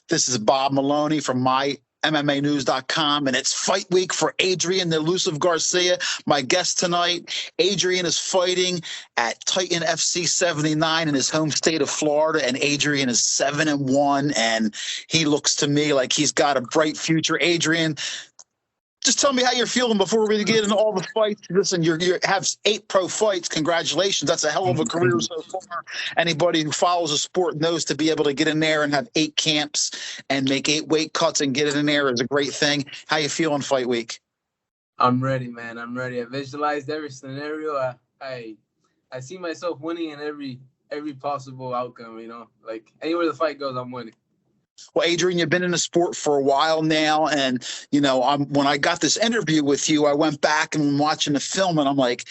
This is Bob Maloney from MyMMAnews.com, and it's fight week for Adrian, the Elusive Garcia. My guest tonight, Adrian is fighting at Titan FC 79 in his home state of Florida, and Adrian is 7-1, and he looks to me like he's got a bright future. Adrian, just tell me how you're feeling before we get into all the fights. Listen, you have 8 pro fights. Congratulations. That's a hell of a career so far. Anybody who follows a sport knows to be able to get in there and have 8 camps and make 8 weight cuts and get it in there is a great thing. How you feeling fight week? I'm ready, man. I'm ready. I visualized every scenario. I see myself winning in every possible outcome, you know. Like anywhere the fight goes, I'm winning. Well, Adrian, you've been in the sport for a while now, and when I got this interview with you, I went back and I'm watching the film, and I'm like,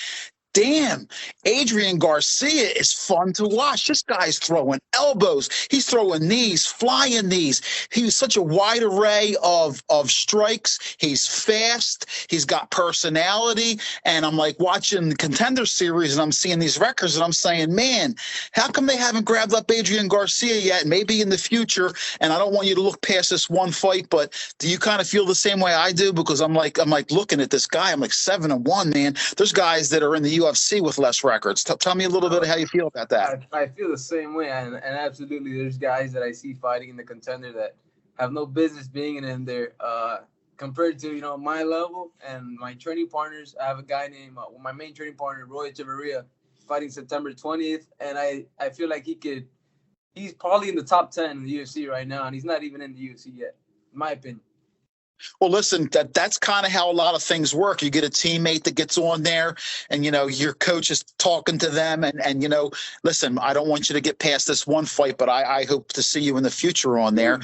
damn, Adrian Garcia is fun to watch. This guy's throwing elbows. He's throwing knees, flying knees. He was such a wide array of strikes. He's fast. He's got personality. And I'm like watching the Contender Series, and I'm seeing these records, and I'm saying, man, how come they haven't grabbed up Adrian Garcia yet? Maybe in the future. And I don't want you to look past this one fight, but do you kind of feel the same way I do? Because I'm like looking at this guy. I'm like 7-1, man. There's guys that are in the UFC with less records. Tell me a little bit of how you feel about that. I feel the same way, and absolutely, there's guys that I see fighting in the Contender that have no business being in there. Compared to my level and my training partners, I have a guy named my main training partner, Roy Echeverria, fighting September 20th, and I feel like he's probably in the top 10 in the UFC right now, and he's not even in the UFC yet, in my opinion. Well, listen, that's kind of how a lot of things work. You get a teammate that gets on there, and your coach is talking to them, and listen, I don't want you to get past this one fight, but I hope to see you in the future on there.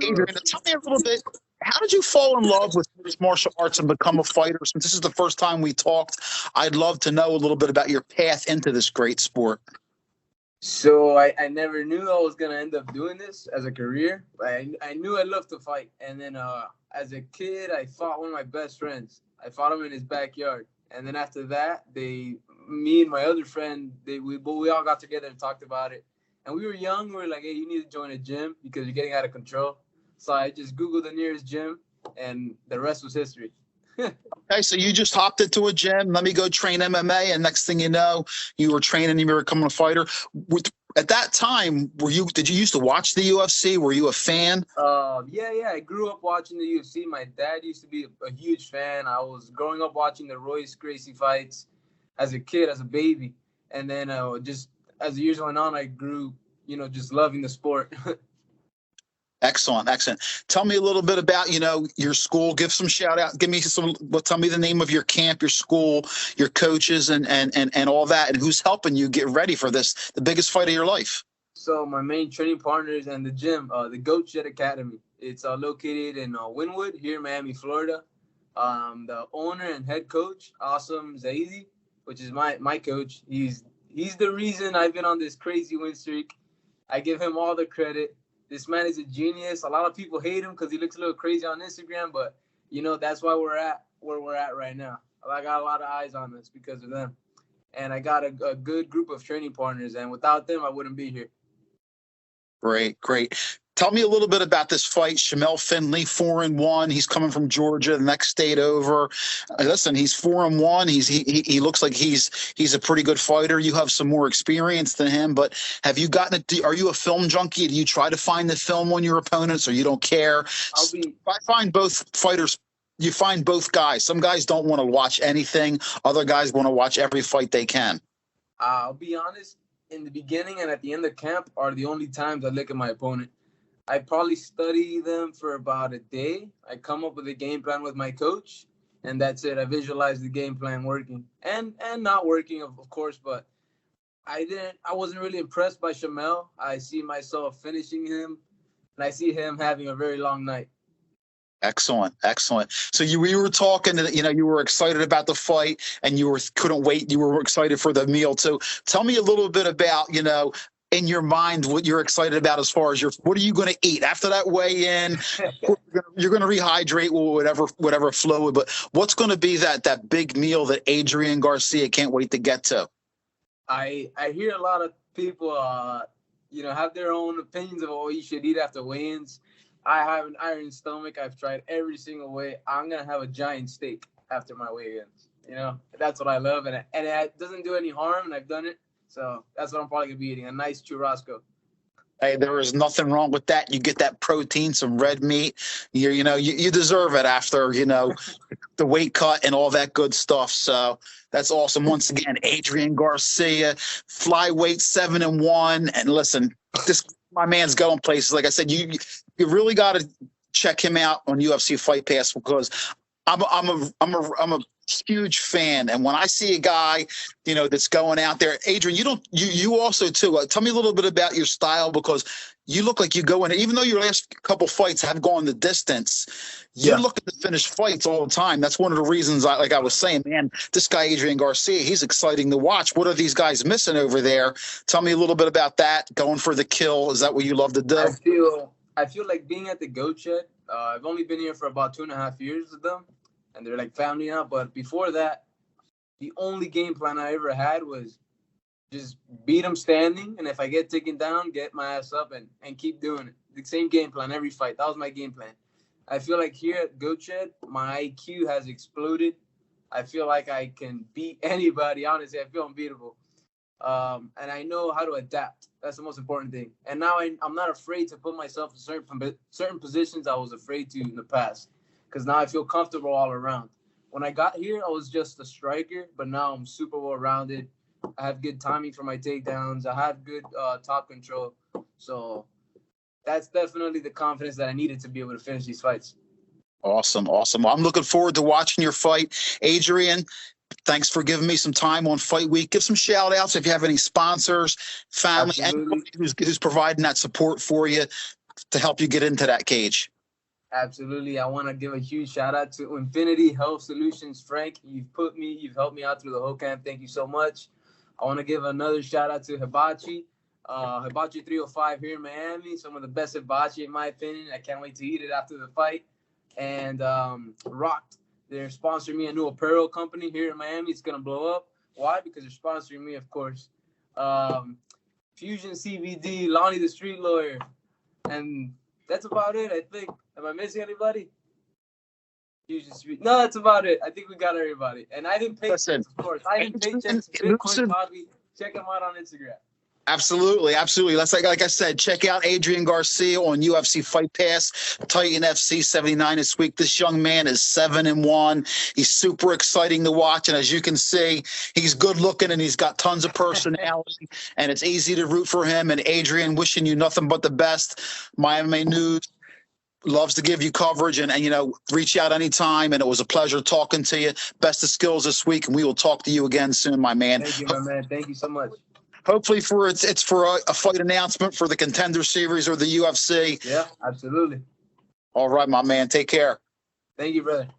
Adrian, tell me a little bit. How did you fall in love with mixed martial arts and become a fighter? Since this is the first time we talked, I'd love to know a little bit about your path into this great sport. So I never knew I was gonna end up doing this as a career. I knew I loved to fight, and then as a kid, I fought one of my best friends. I fought him in his backyard, and then after that, me and my other friend, we all got together and talked about it. And we were young. We were like, "Hey, you need to join a gym because you're getting out of control." So I just Googled the nearest gym, and the rest was history. Okay, so you just hopped into a gym. Let me go train MMA, and next thing you know, you were training. You were becoming a fighter. At that time, did you used to watch the UFC? Were you a fan? Yeah. I grew up watching the UFC. My dad used to be a huge fan. I was growing up watching the Royce Gracie fights as a kid, as a baby, and then just as the years went on, I grew, just loving the sport. Excellent. Tell me a little bit about, your school. Give some shout out. Tell me the name of your camp, your school, your coaches, and all that, and who's helping you get ready for this, the biggest fight of your life. So my main training partners and the gym, the Goat Jet Academy. It's located in Wynwood here in Miami, Florida. The owner and head coach, Awesome Zaidi, which is my coach. He's the reason I've been on this crazy win streak. I give him all the credit. This man is a genius. A lot of people hate him because he looks a little crazy on Instagram, but that's why we're at where we're at right now. I got a lot of eyes on us because of them, and I got a good group of training partners, and without them, I wouldn't be here. Great. Tell me a little bit about this fight. Shamel Finley, 4-1. He's coming from Georgia, the next state over. Listen, he's 4-1. He looks like he's a pretty good fighter. You have some more experience than him, but have you are you a film junkie? Do you try to find the film on your opponents, or you don't care? I find both fighters. You find both guys. Some guys don't want to watch anything. Other guys want to watch every fight they can. I'll be honest. In the beginning and at the end of camp are the only times I look at my opponent. I probably study them for about a day. I come up with a game plan with my coach, and that's it. I visualize the game plan working and not working, of course, but I wasn't really impressed by Shamel. I see myself finishing him, and I see him having a very long night. Excellent. So we were talking, you were excited about the fight, and couldn't wait. You were excited for the meal. So tell me a little bit about, in your mind, what you're excited about as far as what are you going to eat after that weigh-in? You're going to rehydrate with whatever fluid, but what's going to be that big meal that Adrian Garcia can't wait to get to? I hear a lot of people, have their own opinions of what you should eat after weigh-ins. I have an iron stomach. I've tried every single way. I'm gonna have a giant steak after my weigh-ins. That's what I love, and it doesn't do any harm, and I've done it. So that's what I'm probably gonna be eating, a nice churrasco. Hey, there is nothing wrong with that. You get that protein, some red meat. You deserve it after, the weight cut and all that good stuff. So that's awesome. Once again, Adrian Garcia, flyweight 7-1. And listen, my man's going places. Like I said, you really got to check him out on UFC Fight Pass, because I'm a huge fan, and when I see a guy, that's going out there, Adrian, you also too. Tell me a little bit about your style, because you look like you go in. Even though your last couple fights have gone the distance, you're looking to finish fights all the time. That's one of the reasons, like I was saying, man, this guy Adrian Garcia, he's exciting to watch. What are these guys missing over there? Tell me a little bit about that. Going for the kill, is that what you love to do? I feel like being at the Goat Shed. I've only been here for about 2.5 years with them, and they're like family now. But before that, the only game plan I ever had was just beat them standing, and if I get taken down, get my ass up and keep doing it. The same game plan every fight. That was my game plan. I feel like here at Goat Shed, my IQ has exploded. I feel like I can beat anybody. Honestly, I feel unbeatable. And I know how to adapt. That's the most important thing. And now I'm not afraid to put myself in certain positions I was afraid to in the past, because now I feel comfortable all around. When I got here, I was just a striker, but now I'm super well-rounded. I have good timing for my takedowns. I have good top control. So that's definitely the confidence that I needed to be able to finish these fights. Awesome. Well, I'm looking forward to watching your fight. Adrian, thanks for giving me some time on Fight Week. Give some shout-outs if you have any sponsors, family, and who's providing that support for you to help you get into that cage. Absolutely. I want to give a huge shout-out to Infinity Health Solutions. Frank, you've helped me out through the whole camp. Thank you so much. I want to give another shout-out to Hibachi. Hibachi 305 here in Miami. Some of the best hibachi, in my opinion. I can't wait to eat it after the fight. And Rocked. They're sponsoring me a new apparel company here in Miami. It's going to blow up. Why? Because they're sponsoring me, of course. Fusion CBD, Lonnie the Street Lawyer. And that's about it, I think. Am I missing anybody? No, that's about it. I think we got everybody. And I didn't pay checks, of course. I didn't pay checks. Bitcoin Coffee. Check them out on Instagram. Absolutely. That's like I said, check out Adrian Garcia on UFC Fight Pass, Titan FC 79 this week. This young man is 7-1. He's super exciting to watch, and as you can see, he's good looking and he's got tons of personality, and it's easy to root for him. And Adrian, wishing you nothing but the best. Miami News loves to give you coverage, and reach out anytime. And it was a pleasure talking to you. Best of skills this week, and we will talk to you again soon, my man. Thank you, my man. Thank you so much. Hopefully it's for a fight announcement for the Contender Series or the UFC. Yeah, absolutely. All right, my man. Take care. Thank you, brother.